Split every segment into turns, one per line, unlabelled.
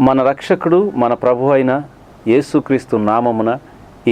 మన రక్షకుడు మన ప్రభు అయిన యేసుక్రీస్తు నామమున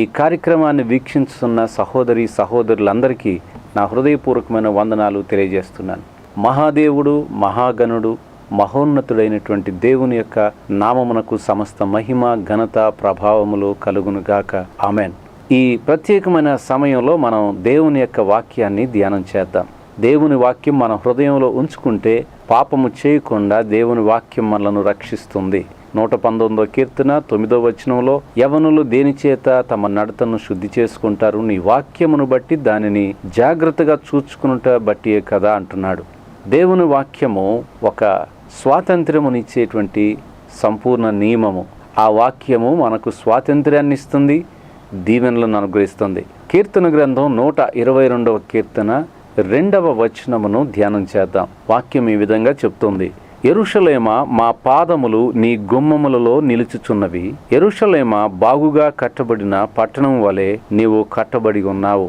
ఈ కార్యక్రమాన్ని వీక్షించుతున్న సహోదరి సహోదరులందరికీ నా హృదయపూర్వకమైన వందనాలు తెలియజేస్తున్నాను. మహాదేవుడు, మహాగణుడు, మహోన్నతుడైనటువంటి దేవుని యొక్క నామమునకు సమస్త మహిమ, ఘనత, ప్రభావములు కలుగునుగాక. ఆమెన్. ఈ ప్రత్యేకమైన సమయంలో మనం దేవుని యొక్క వాక్యాన్ని ధ్యానం చేద్దాం. దేవుని వాక్యం మన హృదయంలో ఉంచుకుంటే పాపము చేయకుండా దేవుని వాక్యం మనలను రక్షిస్తుంది. 119వ కీర్తన 9వ వచనంలో, యవనులు దేని చేత తమ నడతను శుద్ధి చేసుకుంటారు, నీ వాక్యమును బట్టి దానిని జాగ్రత్తగా చూచుకునుట బట్టియే కదా అంటున్నాడు. దేవుని వాక్యము ఒక స్వాతంత్ర్యమునిచ్చేటువంటి సంపూర్ణ నియమము. ఆ వాక్యము మనకు స్వాతంత్ర్యాన్ని ఇస్తుంది, దీవెనలను అనుగ్రహిస్తుంది. కీర్తన గ్రంథం 122వ కీర్తన 2వ వచనమును ధ్యానం చేద్దాం. వాక్యం ఈ విధంగా చెప్తుంది: యెరూషలేమా, మా పాదములు నీ గుమ్మములలో నిలుచుచున్నవి. యెరూషలేమా, బాగుగా కట్టబడిన పట్టణం వలె నీవు కట్టబడి ఉన్నావు.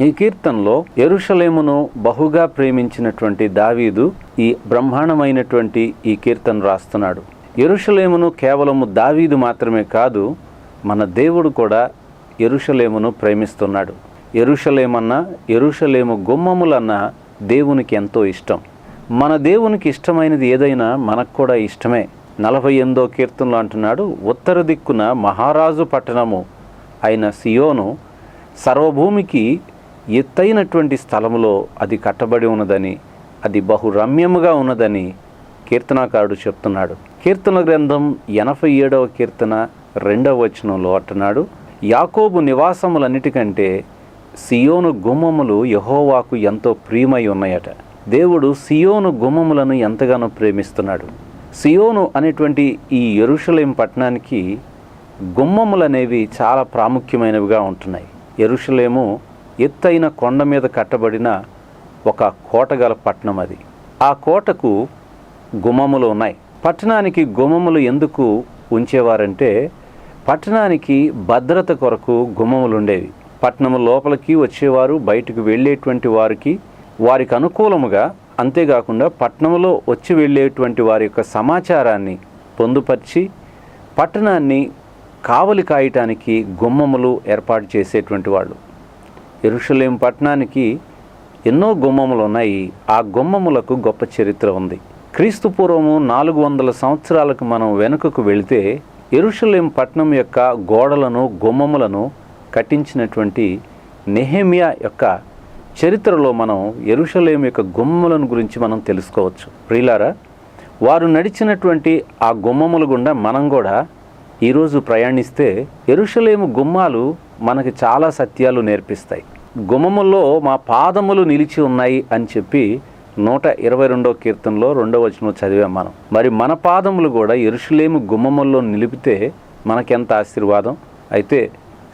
ఈ కీర్తనలో యెరూషలేమును బహుగా ప్రేమించినటువంటి దావీదు ఈ బ్రహ్మాండమైనటువంటి ఈ కీర్తన రాస్తున్నాడు. యెరూషలేమును కేవలము దావీదు మాత్రమే కాదు, మన దేవుడు కూడా యెరూషలేమును ప్రేమిస్తున్నాడు. యెరూషలేమన్నా, యెరూషలేము గుమ్మములన్నా దేవునికి ఎంతో ఇష్టం. మన దేవునికి ఇష్టమైనది ఏదైనా మనకు కూడా ఇష్టమే. 48వ కీర్తనలో అంటున్నాడు, ఉత్తర దిక్కున మహారాజు పట్టణము అయిన సియోను సర్వభూమికి ఎత్తైనటువంటి స్థలములో అది కట్టబడి ఉన్నదని, అది బహు రమ్యముగా ఉన్నదని కీర్తనాకారుడు చెప్తున్నాడు. కీర్తన గ్రంథం 87వ కీర్తన 2వ వచనంలో అంటున్నాడు, యాకోబు నివాసములన్నిటికంటే సియోను గుమ్మములు యెహోవాకు ఎంతో ప్రియమై ఉన్నాయట. దేవుడు సియోను గుమ్మములను ఎంతగానో ప్రేమిస్తున్నాడు. సియోను అనేటువంటి ఈ యెరూషలేం పట్టణానికి గుమ్మములు అనేవి చాలా ప్రాముఖ్యమైనవిగా ఉంటున్నాయి. యెరూషలేము ఎత్తైన కొండ మీద కట్టబడిన ఒక కోటగల పట్టణం. అది ఆ కోటకు గుమ్మములు ఉన్నాయి. పట్టణానికి గుమ్మములు ఎందుకు ఉంచేవారంటే, పట్టణానికి భద్రత కొరకు గుమ్మములు ఉండేవి. పట్టణము లోపలికి వచ్చేవారు, బయటకు వెళ్ళేటువంటి వారికి అనుకూలముగా, అంతేకాకుండా పట్టణంలో వచ్చి వెళ్ళేటువంటి వారి యొక్క సమాచారాన్ని పొందుపరిచి పట్టణాన్ని కావలి కాయటానికి గుమ్మములు ఏర్పాటు చేసేటువంటి వాళ్ళు. యెరూషలేం పట్టణానికి ఎన్నో గుమ్మములు ఉన్నాయి. ఆ గుమ్మములకు గొప్ప చరిత్ర ఉంది. క్రీస్తు పూర్వము 400 సంవత్సరాలకు మనం వెనుకకు వెళితే యెరూషలేం పట్టణం యొక్క గోడలను, గుమ్మములను కట్టించినటువంటి నెహెమ్యా యొక్క చరిత్రలో మనం యెరూషలేం యొక్క గుమ్మములను గురించి మనం తెలుసుకోవచ్చు. ప్రియులారా, వారు నడిచినటువంటి ఆ గుమ్మముల గుండా మనం కూడా ఈరోజు ప్రయాణిస్తే యెరూషలేము గుమ్మాలు మనకి చాలా సత్యాలు నేర్పిస్తాయి. గుమ్మముల్లో మా పాదములు నిలిచి ఉన్నాయి అని చెప్పి 122వ కీర్తనలో 2వ వచనం చదివాం మనం. మరి మన పాదములు కూడా యెరూషలేము గుమ్మముల్లో నిలిపితే మనకెంత ఆశీర్వాదం. అయితే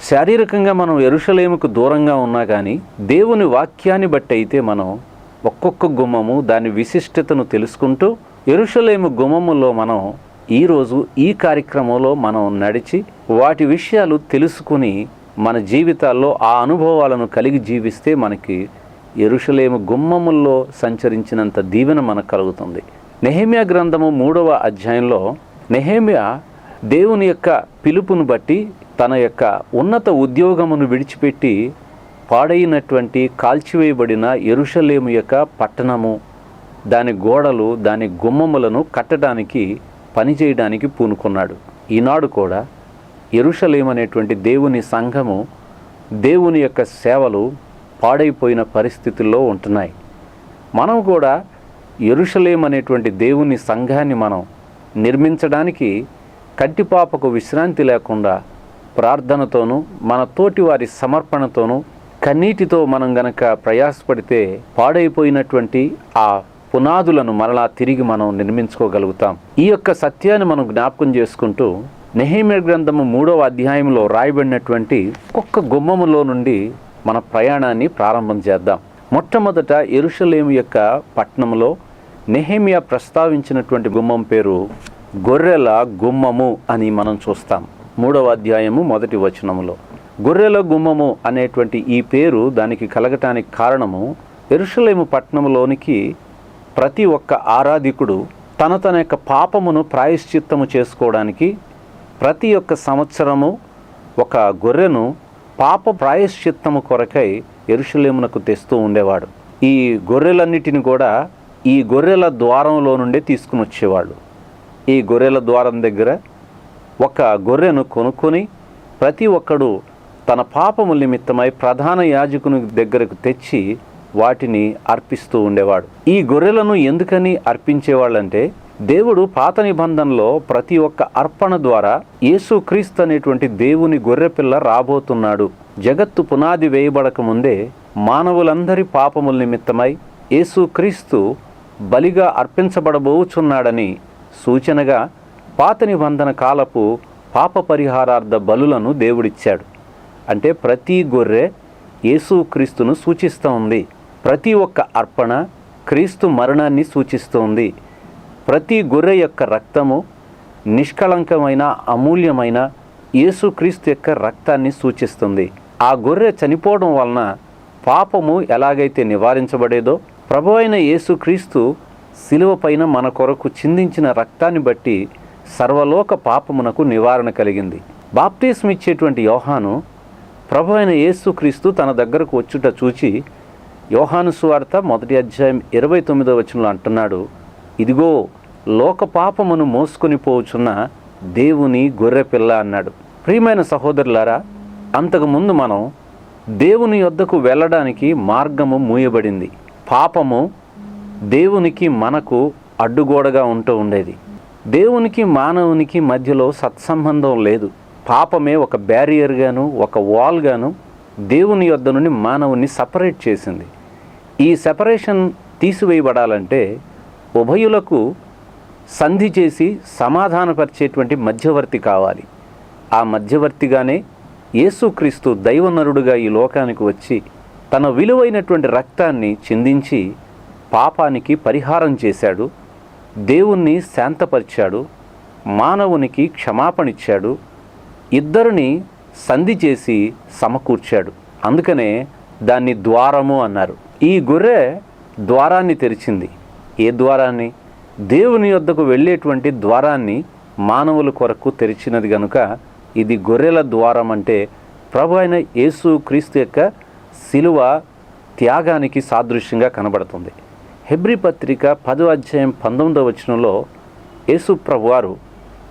శారీరకంగా మనం యెరూషలేముకు దూరంగా ఉన్నా కానీ దేవుని వాక్యాన్ని బట్టి అయితే మనం ఒక్కొక్క గుమ్మము దాని విశిష్టతను తెలుసుకుంటూ యెరూషలేము గుమ్మముల్లో మనం ఈరోజు ఈ కార్యక్రమంలో మనం నడిచి వాటి విషయాలు తెలుసుకుని మన జీవితాల్లో ఆ అనుభవాలను కలిగి జీవిస్తే మనకి యెరూషలేము గుమ్మముల్లో సంచరించినంత దీవెన మనకు కలుగుతుంది. నెహెమ్యా గ్రంథము 3వ అధ్యాయంలో నెహెమ్యా దేవుని యొక్క పిలుపును బట్టి తన యొక్క ఉన్నత ఉద్యోగమును విడిచిపెట్టి పాడైనటువంటి కాల్చివేయబడిన యెరూషలేము యొక్క పట్టణము, దాని గోడలు, దాని గుమ్మములను కట్టడానికి, పనిచేయడానికి పూనుకున్నాడు. ఈనాడు కూడా యెరూషలేము అనేటువంటి దేవుని సంఘము, దేవుని యొక్క సేవలు పాడైపోయిన పరిస్థితుల్లో ఉంటున్నాయి. మనం కూడా యెరూషలేము అనేటువంటి దేవుని సంఘాన్ని మనం నిర్మించడానికి కంటిపాపకు విశ్రాంతి లేకుండా ప్రార్థనతోనూ మన తోటి వారి సమర్పణతోనూ కన్నీటితో మనం గనక ప్రయాసపడితే పాడైపోయినటువంటి ఆ పునాదులను మరలా తిరిగి మనం నిర్మించుకోగలుగుతాం. ఈ యొక్క సత్యాన్ని మనం జ్ఞాపకం చేసుకుంటూ నెహెమ్యా గ్రంథము 3వ అధ్యాయంలో రాయబడినటువంటి ఒక్కొక్క గుమ్మములో నుండి మన ప్రయాణాన్ని ప్రారంభం చేద్దాం. మొట్టమొదట యెరూషలేము యొక్క పట్టణంలో నెహెమ్యా ప్రస్తావించినటువంటి గుమ్మం పేరు గొర్రెల గుమ్మము అని మనం చూస్తాం. 3వ అధ్యాయము 1వ వచనములో గొర్రెల గుమ్మము అనేటువంటి ఈ పేరు దానికి కలగటానికి కారణము, యెరూషలేము పట్టణంలోనికి ప్రతి ఒక్క ఆరాధికుడు తన యొక్క పాపమును ప్రాయశ్చిత్తము చేసుకోవడానికి ప్రతి ఒక్క సంవత్సరము ఒక గొర్రెను పాప ప్రాయశ్చిత్తము కొరకై యెరూషలేమునకు తెస్తూ ఉండేవాడు. ఈ గొర్రెలన్నిటిని కూడా ఈ గొర్రెల ద్వారంలో నుండే తీసుకుని వచ్చేవాళ్ళు. ఈ గొర్రెల ద్వారం దగ్గర ఒక గొర్రెను కొనుక్కొని ప్రతి ఒక్కడు తన పాపము నిమిత్తమై ప్రధాన యాజకుని దగ్గరకు తెచ్చి వాటిని అర్పిస్తూ ఉండేవాడు. ఈ గొర్రెలను ఎందుకని అర్పించేవాళ్ళంటే, దేవుడు పాత నిబంధనలో ప్రతి ఒక్క అర్పణ ద్వారా యేసుక్రీస్తు అనేటువంటి దేవుని గొర్రెపిల్ల రాబోతున్నాడు. జగత్తు పునాది వేయబడక ముందే మానవులందరి పాపముల నిమిత్తమై యేసుక్రీస్తు బలిగా అర్పించబడబోచున్నాడని సూచనగా పాత నిబంధన కాలపు పాప పరిహారార్థ బలులను దేవుడిచ్చాడు. అంటే ప్రతి గొర్రె యేసుక్రీస్తును సూచిస్తూ ఉంది. ప్రతి ఒక్క అర్పణ క్రీస్తు మరణాన్ని సూచిస్తుంది. ప్రతి గొర్రె యొక్క రక్తము నిష్కళంకమైన అమూల్యమైన యేసుక్రీస్తు యొక్క రక్తాన్ని సూచిస్తుంది. ఆ గొర్రె చనిపోవడం వలన పాపము ఎలాగైతే నివారించబడేదో, ప్రభువైన యేసుక్రీస్తు శిలువ పైన మన కొరకు చిందించిన రక్తాన్ని బట్టి సర్వలోక పాపమునకు నివారణ కలిగింది. బాప్తిస్మం ఇచ్చేటువంటి యోహాను ప్రభువైన యేసుక్రీస్తు తన దగ్గరకు వచ్చుట చూచి, యోహాను సువార్త 1వ అధ్యాయం 29వ వచనంలో అంటున్నాడు, ఇదిగో లోక పాపమును మోసుకొని పోచున్న దేవుని గొర్రెపిల్ల అన్నాడు. ప్రియమైన సహోదరులారా, అంతకుముందు మనం దేవుని యొద్దకు వెళ్ళడానికి మార్గము మూయబడింది. పాపము దేవునికి మనకు అడ్డుగోడగా ఉంటూ ఉండేది. దేవునికి మానవునికి మధ్యలో సత్సంబంధం లేదు. పాపమే ఒక బ్యారియర్గాను ఒక వాల్గాను దేవుని యొద్ద నుండి మానవుని సపరేట్ చేసింది. ఈ సెపరేషన్ తీసివేయబడాలంటే ఉభయులకు సంధి చేసి సమాధానపరిచేటువంటి మధ్యవర్తి కావాలి. ఆ మధ్యవర్తిగానే యేసుక్రీస్తు దైవనరుడుగా ఈ లోకానికి వచ్చి తన విలువైనటువంటి రక్తాన్ని చిందించి పాపానికి పరిహారం చేశాడు. దేవుణ్ణి శాంతపరిచాడు. మానవునికి క్షమాపణిచ్చాడు. ఇద్దరిని సంధి చేసి సమకూర్చాడు. అందుకనే దాన్ని ద్వారము అన్నారు. ఈ గొర్రె ద్వారాన్ని తెరిచింది. ఏ ద్వారాన్ని? దేవుని యొద్దకు వెళ్ళేటువంటి ద్వారాన్ని మానవుల కొరకు తెరిచినది కనుక ఇది గొర్రెల ద్వారం. అంటే ప్రభు అయిన యేసుక్రీస్తు యొక్క శిలువ త్యాగానికి సాదృశ్యంగా కనబడుతుంది. హెబ్రీ పత్రిక 10వ అధ్యాయం 19వ వచనంలో యేసు ప్రభువారు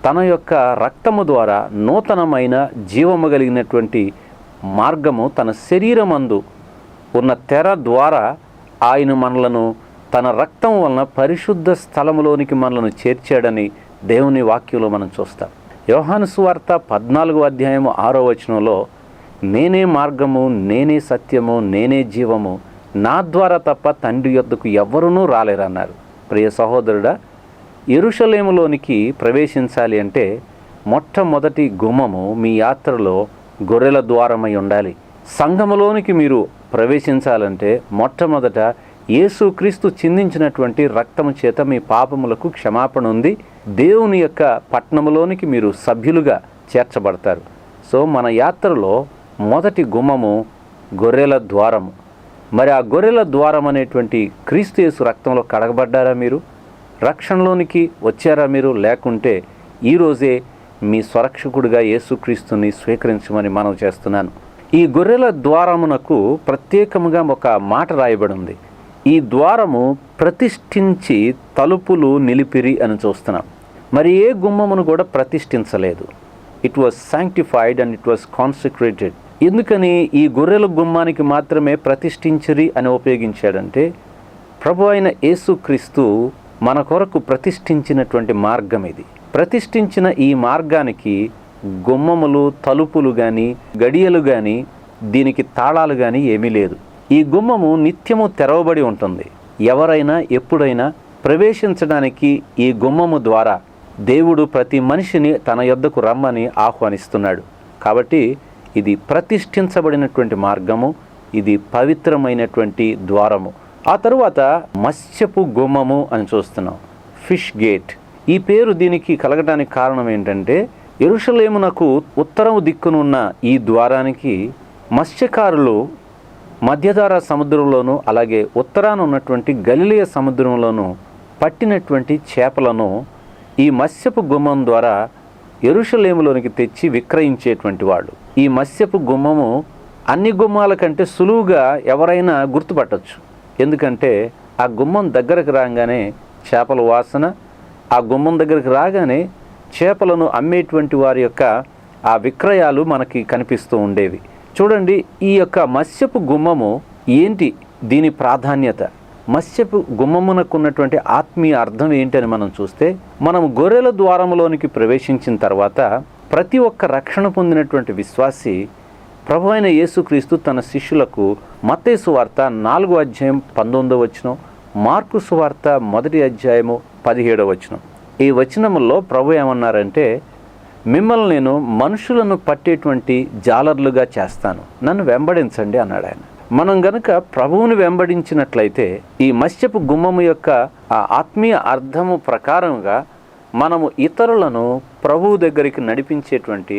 తన యొక్క రక్తము ద్వారా నూతనమైన జీవము కలిగినటువంటి మార్గము తన శరీరమందు ఉన్న తెర ద్వారా ఆయన మనలను తన రక్తం వలన పరిశుద్ధ స్థలములోనికి మనలను చేర్చాడని దేవుని వాక్యంలో మనం చూస్తాం. యోహాను సువార్త 14వ అధ్యాయం 6వ వచనంలో, నేనే మార్గము, నేనే సత్యము, నేనే జీవము, నా ద్వారా తప్ప తండ్రి యొద్దకు ఎవ్వరూ రాలేరన్నారు. ప్రియ సహోదరుడా, యెరూషలేములోనికి ప్రవేశించాలి అంటే మొట్టమొదటి గుమ్మము మీ యాత్రలో గొర్రెల ద్వారమై ఉండాలి. సంఘములోనికి మీరు ప్రవేశించాలంటే మొట్టమొదట యేసుక్రీస్తు చిందించినటువంటి రక్తము చేత మీ పాపములకు క్షమాపణ ఉంది. దేవుని యొక్క పట్టణములోనికి మీరు సభ్యులుగా చేర్చబడతారు. సో మన యాత్రలో మొదటి గుమ్మము గొర్రెల ద్వారము. మరి ఆ గొర్రెల ద్వారం అనేటువంటి క్రీస్తు యేసు రక్తంలో కడగబడ్డారా? మీరు రక్షణలోనికి వచ్చారా? మీరు లేకుంటే ఈరోజే మీ స్వరక్షకుడిగా యేసుక్రీస్తుని స్వీకరించమని మనవి చేస్తున్నాను. ఈ గొర్రెల ద్వారమునకు ప్రత్యేకముగా ఒక మాట రాయబడి ఉంది. ఈ ద్వారము ప్రతిష్ఠించి తలుపులు నిలిపిరి అని చూస్తున్నాం. మరి ఏ గుమ్మమును కూడా ప్రతిష్ఠించలేదు. It was sanctified and it was consecrated. ఎందుకని ఈ గొర్రెల గుమ్మానికి మాత్రమే ప్రతిష్ఠించిరి అని ఉపయోగించాడంటే, ప్రభు అయిన యేసుక్రీస్తు మన కొరకు ప్రతిష్ఠించినటువంటి మార్గం ఇది. ప్రతిష్ఠించిన ఈ మార్గానికి గుమ్మములు, తలుపులు కానీ, గడియలు కానీ, దీనికి తాళాలు కానీ ఏమీ లేదు. ఈ గుమ్మము నిత్యము తెరవబడి ఉంటుంది. ఎవరైనా ఎప్పుడైనా ప్రవేశించడానికి ఈ గుమ్మము ద్వారా దేవుడు ప్రతి మనిషిని తన యొద్దకు రమ్మని ఆహ్వానిస్తున్నాడు. కాబట్టి ఇది ప్రతిష్ఠించబడినటువంటి మార్గము. ఇది పవిత్రమైనటువంటి ద్వారము. ఆ తరువాత మత్స్యపు గుమ్మము అని చూస్తున్నాం, ఫిష్ గేట్. ఈ పేరు దీనికి కలగడానికి కారణం ఏంటంటే, యెరూషలేమునకు ఉత్తరం దిక్కునున్న ఈ ద్వారానికి మత్స్యకారులు మధ్యధరా సముద్రంలోను అలాగే ఉత్తరాన ఉన్నటువంటి గలిలయ సముద్రంలోను పట్టినటువంటి చేపలను ఈ మత్స్యపు గుమ్మం ద్వారా యెరూషలేములోనికి తెచ్చి విక్రయించేటువంటి వాళ్ళు. ఈ మత్స్యపు గుమ్మము అన్ని గుమ్మాల కంటే సులువుగా ఎవరైనా గుర్తుపట్టచ్చు. ఎందుకంటే ఆ గుమ్మం దగ్గరకు రాగానే చేపల వాసన, ఆ గుమ్మం దగ్గరకు రాగానే చేపలను అమ్మేటువంటి వారి యొక్క ఆ విక్రయాలు మనకి కనిపిస్తూ ఉండేవి. చూడండి, ఈ యొక్క మత్స్యపు గుమ్మము ఏంటి, దీని ప్రాధాన్యత, మత్స్యపు గుమ్మమునకు ఉన్నటువంటి ఆత్మీయ అర్థం ఏంటని మనం చూస్తే, మనం గొర్రెల ద్వారములోనికి ప్రవేశించిన తర్వాత ప్రతి ఒక్క రక్షణ పొందినటువంటి విశ్వాసి ప్రభు అయిన యేసుక్రీస్తు తన శిష్యులకు మత్తయి సువార్త 4వ అధ్యాయం 19వ వచనం, మార్కు సువార్త 1వ అధ్యాయము 17వ వచనం, ఈ వచనముల్లో ప్రభు ఏమన్నారంటే, మిమ్మల్ని నేను మనుషులను పట్టేటువంటి జాలర్లుగా చేస్తాను, నన్ను వెంబడించండి అన్నాడు ఆయన. మనం గనుక ప్రభువుని వెంబడించినట్లయితే ఈ మత్స్యపు గుమ్మము యొక్క ఆ ఆత్మీయ అర్థము ప్రకారంగా మనము ఇతరులను ప్రభువు దగ్గరికి నడిపించేటువంటి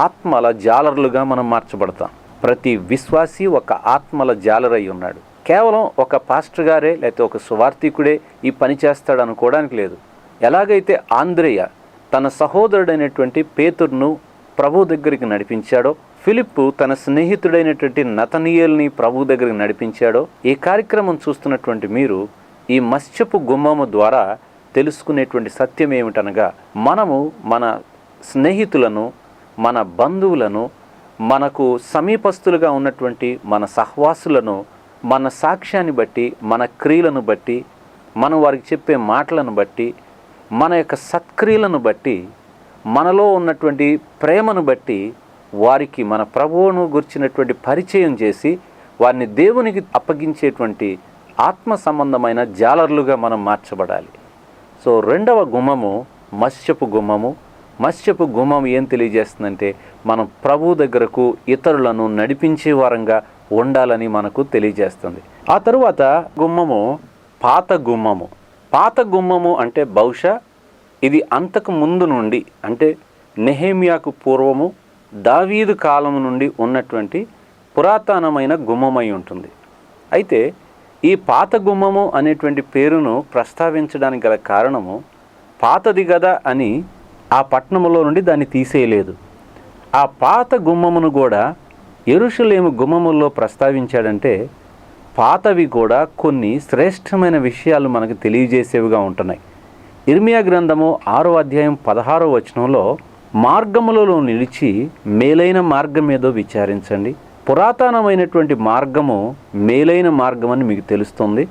ఆత్మల జాలర్లుగా మనం మార్చబడతాం. ప్రతి విశ్వాసి ఒక ఆత్మల జాలరై ఉన్నాడు. కేవలం ఒక పాస్టర్ గారే లేకపోతే ఒక సువార్థికుడే ఈ పని చేస్తాడు అనుకోవడానికి లేదు. ఎలాగైతే ఆంద్రేయ తన సహోదరుడైనటువంటి పేతురును ప్రభు దగ్గరికి నడిపించాడో, ఫిలిప్పు తన స్నేహితుడైనటువంటి నతనీయేల్ని ప్రభు దగ్గరికి నడిపించాడో, ఈ కార్యక్రమం చూస్తున్నటువంటి మీరు ఈ మత్స్యపు గుమ్మము ద్వారా తెలుసుకునేటువంటి సత్యం ఏమిటనగా, మనము మన స్నేహితులను, మన బంధువులను, మనకు సమీపస్తులుగా ఉన్నటువంటి మన సహవాసులను మన సాక్ష్యాన్ని బట్టి, మన క్రియలను బట్టి, మనం వారికి చెప్పే మాటలను బట్టి, మన యొక్క సత్క్రియలను బట్టి, మనలో ఉన్నటువంటి ప్రేమను బట్టి వారికి మన ప్రభువును గుర్చినటువంటి పరిచయం చేసి వారిని దేవునికి అప్పగించేటువంటి ఆత్మ సంబంధమైన జాలర్లుగా మనం మార్చబడాలి. సో రెండవ గుమ్మము మత్స్యపు గుమ్మము. మత్స్యపు గుమ్మం ఏం తెలియజేస్తుందంటే, మనం ప్రభు దగ్గరకు ఇతరులను నడిపించే వారంగా ఉండాలని మనకు తెలియజేస్తుంది. ఆ తరువాత గుమ్మము పాత గుమ్మము. పాత గుమ్మము అంటే బహుశా ఇది అంతకు ముందు నుండి, అంటే నెహెమ్యాకు పూర్వము దావీదు కాలం నుండి ఉన్నటువంటి పురాతనమైన గుమ్మమై ఉంటుంది. అయితే ఈ పాత గుమ్మము అనేటువంటి పేరును ప్రస్తావించడానికి గల కారణము, పాతది కదా అని ఆ పట్టణంలో నుండి దాన్ని తీసేయలేదు. ఆ పాత గుమ్మమును కూడా యెరూషలేము గుమ్మముల్లో ప్రస్తావించాడంటే, పాతవి కూడా కొన్ని శ్రేష్టమైన విషయాలు మనకు తెలియజేసేవిగా ఉంటున్నాయి. ఇర్మియా గ్రంథము 6వ అధ్యాయం 16వ వచనంలో, మార్గములలో నిలిచి మేలైన మార్గం ఏదో విచారించండి, పురాతనమైనటువంటి మార్గము మేలైన మార్గం అని మీకు తెలుస్తుంది,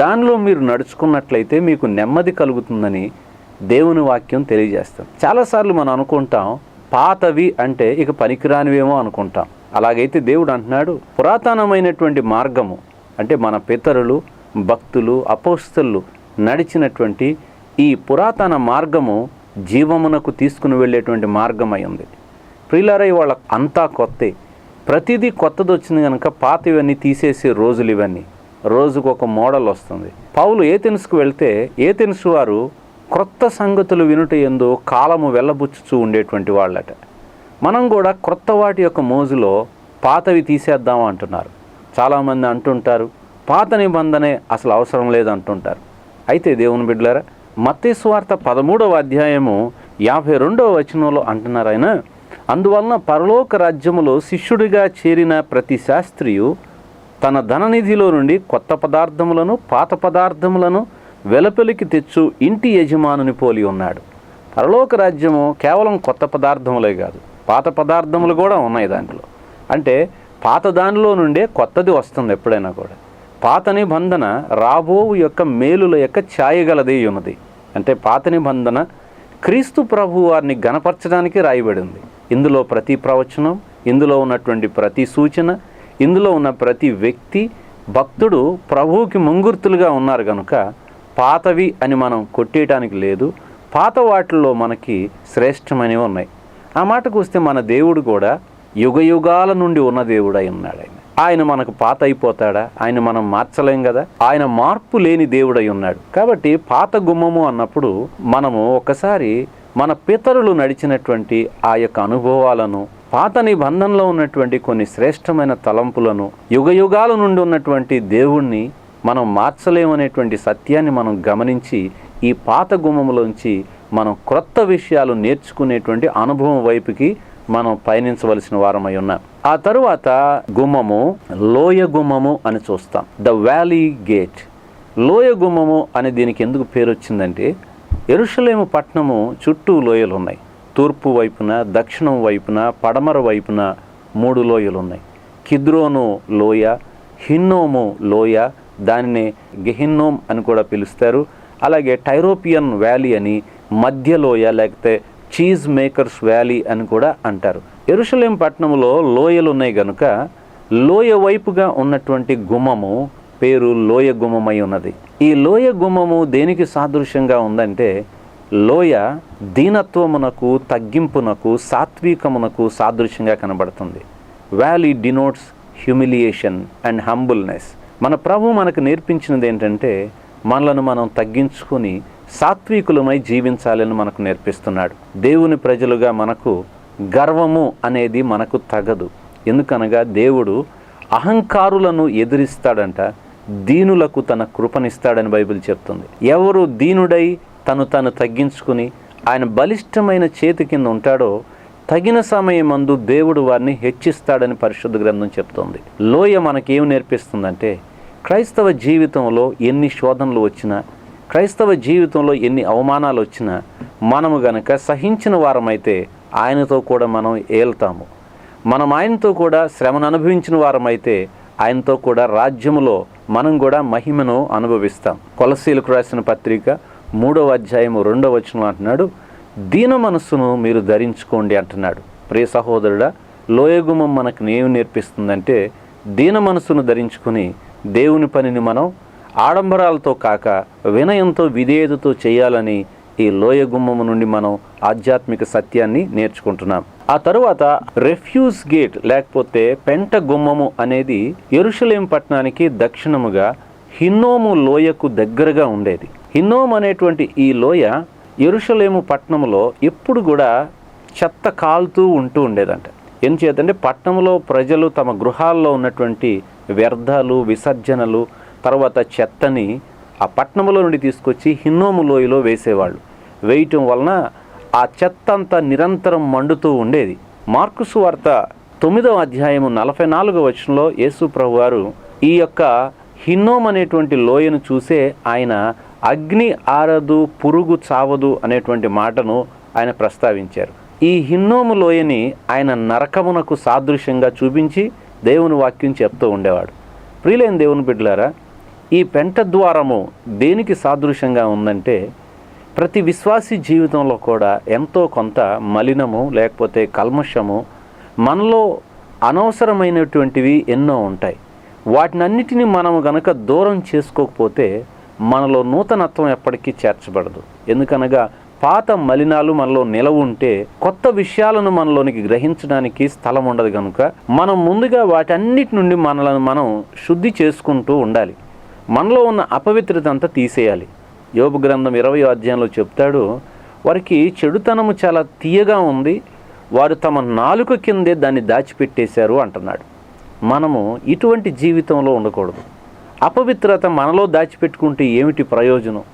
దానిలో మీరు నడుచుకున్నట్లయితే మీకు నెమ్మది కలుగుతుందని దేవుని వాక్యం తెలియజేస్తాం. చాలాసార్లు మనం అనుకుంటాం పాతవి అంటే ఇక పనికిరానివేమో అనుకుంటాం. అలాగైతే దేవుడు అంటున్నాడు, పురాతనమైనటువంటి మార్గము అంటే మన పితరులు, భక్తులు, అపోస్తలు నడిచినటువంటి ఈ పురాతన మార్గము జీవమునకు తీసుకుని వెళ్ళేటువంటి మార్గం అయి ఉంది. ప్రియులారా, వాళ్ళ అంతా కొత్తే, ప్రతిదీ కొత్తది వచ్చింది కనుక పాత ఇవన్నీ తీసేసే రోజులు ఇవన్నీ. రోజుకు ఒక మోడల్ వస్తుంది. పౌలు ఏథెన్స్కు వెళ్తే ఏథెన్స్ వారు క్రొత్త సంగతులు వినుట యందు కాలము వెళ్ళబుచ్చుచూ ఉండేటువంటి వాళ్ళట. మనం కూడా క్రొత్త వాటి యొక్క మోజులో పాతవి తీసేద్దాం అంటున్నారు. చాలామంది అంటుంటారు పాత నిబంధనే అసలు అవసరం లేదంటుంటారు. అయితే దేవుని బిడ్డలారా, మత్తయి సువార్త 13వ అధ్యాయము 52వ వచనంలో అంటున్నారు ఆయన, అందువలన పరలోక రాజ్యములో శిష్యుడిగా చేరిన ప్రతి శాస్త్రియు తన ధననిధిలో నుండి కొత్త పదార్థములను పాత పదార్థములను వెలపెలికి తెచ్చు ఇంటి యజమానుని పోలి ఉన్నాడు. పరలోక రాజ్యము కేవలం కొత్త పదార్థములే కాదు, పాత పదార్థములు కూడా ఉన్నాయి దాంట్లో. అంటే పాత దానిలో నుండే కొత్తది వస్తుంది ఎప్పుడైనా కూడా. పాత నిబంధన రాబోవు యొక్క మేలుల యొక్క ఛాయగలదే ఉన్నది. అంటే పాత నిబంధన క్రీస్తు ప్రభు వారిని గణపరచడానికి రాయబడి ఉంది. ఇందులో ప్రతి ప్రవచనం, ఇందులో ఉన్నటువంటి ప్రతి సూచన, ఇందులో ఉన్న ప్రతి వ్యక్తి భక్తుడు ప్రభువుకి ముంగుర్తులుగా ఉన్నారు కనుక పాతవి అని మనం కొట్టేయటానికి లేదు. పాత వాటిల్లో మనకి శ్రేష్టమైనవి ఉన్నాయి. ఆ మాటకు వస్తే మన దేవుడు కూడా యుగయుగాల నుండి ఉన్న దేవుడై ఉన్నాడు. ఆయన మనకు పాత అయిపోతాడా? ఆయన మనం మార్చలేం కదా. ఆయన మార్పు లేని దేవుడై ఉన్నాడు. కాబట్టి పాత గుమ్మము అన్నప్పుడు మనము ఒకసారి మన పితరులు నడిచినటువంటి ఆ యొక్క అనుభవాలను, పాత నిబంధనలో ఉన్నటువంటి కొన్ని శ్రేష్టమైన తలంపులను, యుగయుగాల నుండి ఉన్నటువంటి దేవుణ్ణి మనం మార్చలేమనేటువంటి సత్యాన్ని మనం గమనించి ఈ పాత గుమ్మములోంచి మనం క్రొత్త విషయాలు నేర్చుకునేటువంటి అనుభవం వైపుకి మనం పయనించవలసిన వారమై ఉన్నాం. ఆ తరువాత గుమ్మము లోయ గుమ్మము అని చూస్తాం. The valley gate. లోయ గుమ్మము అని దీనికి ఎందుకు పేరు వచ్చిందంటే, యెరూషలేము పట్టణము చుట్టూ లోయలు ఉన్నాయి. తూర్పు వైపున, దక్షిణం వైపున, పడమర వైపున 3 లోయలు ఉన్నాయి. కిద్రోను లోయ, హిన్నోము లోయ, దానిని గెహిన్నోమ్ అని కూడా పిలుస్తారు. అలాగే టైరోపియన్ వ్యాలీ అని, మధ్య లోయ లేకపోతే చీజ్ మేకర్స్ వ్యాలీ అని కూడా అంటారు. యెరూషలేం పట్టణంలో లోయలు ఉన్నాయి కనుక లోయ వైపుగా ఉన్నటువంటి గుమ్మము పేరు లోయ గుమ్మమై ఉన్నది. ఈ లోయ గుమ్మము దేనికి సాదృశ్యంగా ఉందంటే, లోయ దీనత్వమునకు, తగ్గింపునకు, సాత్వికమునకు సాదృశ్యంగా కనబడుతుంది. Valley denotes humiliation and humbleness. మన ప్రభు మనకు నేర్పించినది ఏంటంటే, మనలను మనం తగ్గించుకొని సాత్వికులమై జీవించాలని మనకు నేర్పిస్తున్నాడు. దేవుని ప్రజలుగా మనకు గర్వము అనేది మనకు తగదు. ఎందుకనగా దేవుడు అహంకారులను ఎదిరిస్తాడంట, దీనులకు తన కృపనిస్తాడని బైబిల్ చెప్తుంది. ఎవరు దీనుడై తను తగ్గించుకుని ఆయన బలిష్టమైన చేతి కింద ఉంటాడో తగిన సమయమందు దేవుడు వారిని హెచ్చిస్తాడని పరిశుద్ధ గ్రంథం చెప్తుంది. లోయ మనకేం నేర్పిస్తుందంటే, క్రైస్తవ జీవితంలో ఎన్ని శోధనలు వచ్చినా, క్రైస్తవ జీవితంలో ఎన్ని అవమానాలు వచ్చినా, మనము గనక సహించిన వారమైతే ఆయనతో కూడా మనం ఏల్తాము. మనం ఆయనతో కూడా శ్రమను అనుభవించిన వారమైతే ఆయనతో కూడా రాజ్యములో మనం కూడా మహిమను అనుభవిస్తాం. కొలస్సీలకు రాసిన పత్రిక 3వ అధ్యాయం 2వ వచనం అంటున్నాడు, దీన మనస్సును మీరు ధరించుకోండి అంటున్నాడు. ప్రియ సహోదరుడా, లోయగుమ్మం మనకు ఏమి నేర్పిస్తుందంటే, దీన మనస్సును ధరించుకుని దేవుని పనిని మనం ఆడంబరాలతో కాక వినయంతో, విధేయతతో చేయాలని ఈ లోయ గుమ్మము నుండి మనం ఆధ్యాత్మిక సత్యాన్ని నేర్చుకుంటున్నాం. ఆ తరువాత రెఫ్యూజ్ గేట్ లేకపోతే పెంట గుమ్మము అనేది యెరూషలేం పట్టణానికి దక్షిణముగా హిన్నోము లోయకు దగ్గరగా ఉండేది. హిన్నోము అనేటువంటి ఈ లోయ యెరూషలేము పట్టణంలో ఎప్పుడు కూడా చెత్త కాలుతూ ఉంటూ ఉండేదంట. ఎందుచేతంటే పట్టణంలో ప్రజలు తమ గృహాల్లో ఉన్నటువంటి వ్యర్థాలు, విసర్జనలు, తర్వాత చెత్తని ఆ పట్టణంలో నుండి తీసుకొచ్చి హిన్నోము లోయలో వేసేవాళ్ళు. వేయటం వలన ఆ చెత్త అంతా నిరంతరం మండుతూ ఉండేది. మార్కు సువార్త 9వ అధ్యాయము 44వ వచనంలో యేసు ప్రభువారు ఈ యొక్క హిన్నోము అనేటువంటి లోయను చూసే ఆయన అగ్ని ఆరదు, పురుగు చావదు అనేటువంటి మాటను ఆయన ప్రస్తావించారు. ఈ హిన్నోము లోయని ఆయన నరకమునకు సాదృశ్యంగా చూపించి దేవుని వాక్యం చెప్తూ ఉండేవాడు. ప్రియులైన దేవుని బిడ్డలారా, ఈ పెంట ద్వారము దేనికి సాదృశ్యంగా ఉందంటే, ప్రతి విశ్వాసీ జీవితంలో కూడా ఎంతో కొంత మలినము లేకపోతే కల్మషము, మనలో అనవసరమైనటువంటివి ఎన్నో ఉంటాయి. వాటినన్నిటినీ మనం గనక దూరం చేసుకోకపోతే మనలో నూతనత్వం ఎప్పటికీ చేర్చబడదు. ఎందుకనగా పాత మలినాలు మనలో నిలవ ఉంటే కొత్త విషయాలను మనలోనికి గ్రహించడానికి స్థలం ఉండదు. కనుక మనం ముందుగా వాటన్నిటి నుండి మనలను మనం శుద్ధి చేసుకుంటూ ఉండాలి. మనలో ఉన్న అపవిత్రత అంతా తీసేయాలి. యోబు గ్రంథం 20వ అధ్యాయంలో చెప్తాడు, వారికి చెడుతనము చాలా తీయగా ఉంది, వారు తమ నాలుక కిందే దాన్ని దాచిపెట్టేశారు అంటున్నాడు. మనము ఇటువంటి జీవితంలో ఉండకూడదు. అపవిత్రత మనలో దాచిపెట్టుకుంటే ఏమిటి ప్రయోజనం?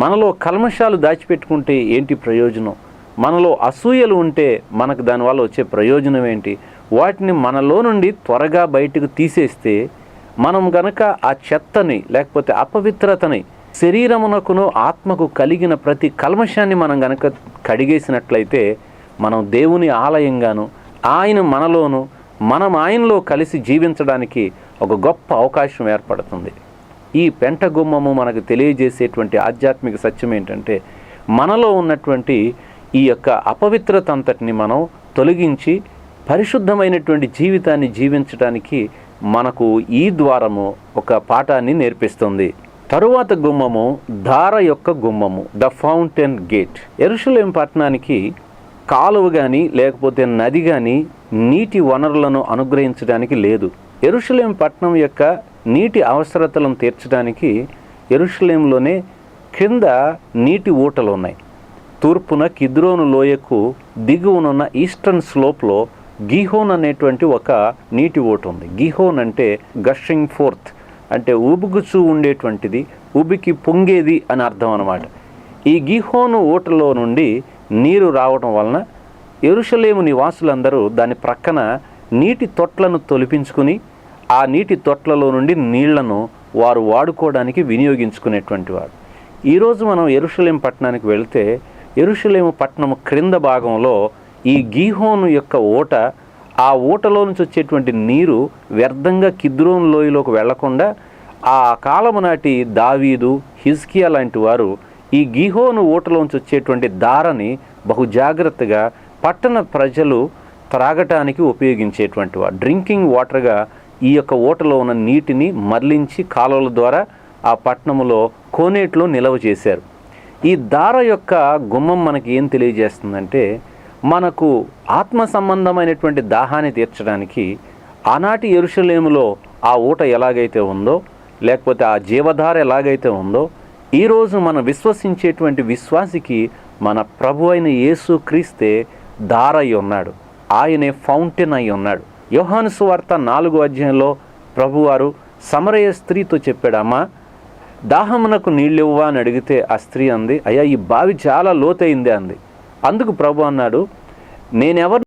మనలో కల్మషాలు దాచిపెట్టుకుంటే ఏంటి ప్రయోజనం? మనలో అసూయలు ఉంటే మనకు దానివల్ల వచ్చే ప్రయోజనం ఏంటి? వాటిని మనలో నుండి త్వరగా బయటకు తీసేస్తే మనం గనక ఆ చెత్తని లేకపోతే అపవిత్రతని, శరీరమునకును ఆత్మకు కలిగిన ప్రతి కల్మషాన్ని మనం గనక కడిగేసినట్లయితే మనం దేవుని ఆలయంగాను, ఆయన మనలోను, మనం ఆయనలో కలిసి జీవించడానికి ఒక గొప్ప అవకాశం ఏర్పడుతుంది. ఈ పెంట గుమ్మము మనకు తెలియజేసేటువంటి ఆధ్యాత్మిక సత్యం ఏంటంటే, మనలో ఉన్నటువంటి ఈ యొక్క అపవిత్రత అంతటిని మనం తొలగించి పరిశుద్ధమైనటువంటి జీవితాన్ని జీవించడానికి మనకు ఈ ద్వారము ఒక పాఠాన్ని నేర్పిస్తుంది. తరువాత గుమ్మము ధార యొక్క గుమ్మము, ద ఫౌంటైన్ గేట్. యెరూషలేం పట్టణానికి కాలువ కానీ లేకపోతే నది కానీ నీటి వనరులను అనుగ్రహించడానికి లేదు. యెరూషలేం పట్టణం యొక్క నీటి అవసరతలను తీర్చడానికి యెరూషలేంలోనే క్రింద నీటి ఊటలు ఉన్నాయి. తూర్పున కిద్రోను లోయకు దిగువనున్న ఈస్టర్న్ స్లోప్లో గిహోన్ అనేటువంటి ఒక నీటి ఊట ఉంది. గిహోన్ అంటే గషింగ్ ఫోర్త్, అంటే ఉబుకుచూ ఉండేటువంటిది, ఉబికి పొంగేది అని అర్థం అన్నమాట. ఈ గీహోను ఊటలో నుండి నీరు రావడం వలన యెరూషలేము నివాసులందరూ దాని ప్రక్కన నీటి తొట్లను తొలిపించుకుని ఆ నీటి తొట్లలో నుండి నీళ్లను వారు వాడుకోవడానికి వినియోగించుకునేటువంటి వారు. ఈరోజు మనం యెరూషలేం పట్టణానికి వెళితే యెరూషలేము పట్టణము క్రింద భాగంలో ఈ గీహోను యొక్క ఊట, ఆ ఊటలో నుంచి వచ్చేటువంటి నీరు వ్యర్థంగా కిద్రోను లోయలోకి వెళ్లకుండా ఆ కాలము నాటి దావీదు, హిజ్కియా లాంటి వారు ఈ గీహోను ఊటలోంచి వచ్చేటువంటి దారని బహు జాగ్రత్తగా పట్టణ ప్రజలు త్రాగటానికి ఉపయోగించేటువంటి వారు. డ్రింకింగ్ వాటర్గా ఈ యొక్క ఊటలో ఉన్న నీటిని మరలించి కాలువల ద్వారా ఆ పట్టణములో కోనేట్లో నిల్వ చేశారు. ఈ దార యొక్క గుమ్మం మనకి ఏం తెలియజేస్తుందంటే, మనకు ఆత్మ సంబంధమైనటువంటి దాహాన్ని తీర్చడానికి ఆనాటి యెరూషలేములో ఆ ఊట ఎలాగైతే ఉందో, లేకపోతే ఆ జీవధార ఎలాగైతే ఉందో, ఈరోజు మనం విశ్వసించేటువంటి విశ్వాసికి మన ప్రభు అయిన యేసు క్రీస్తే దార అయి ఉన్నాడు. ఆయనే ఫౌంటైన్ అయి ఉన్నాడు. యోహాను సువార్త 4వ అధ్యాయంలో ప్రభువారు సమరయ స్త్రీతో చెప్పాడు, అమ్మా దాహమునకు నీళ్ళివ్వా అని అడిగితే ఆ స్త్రీ అంది, అయ్యా ఈ బావి చాలా లోతైందే అంది. అందుకు ప్రభు అన్నాడు, నేనెవరు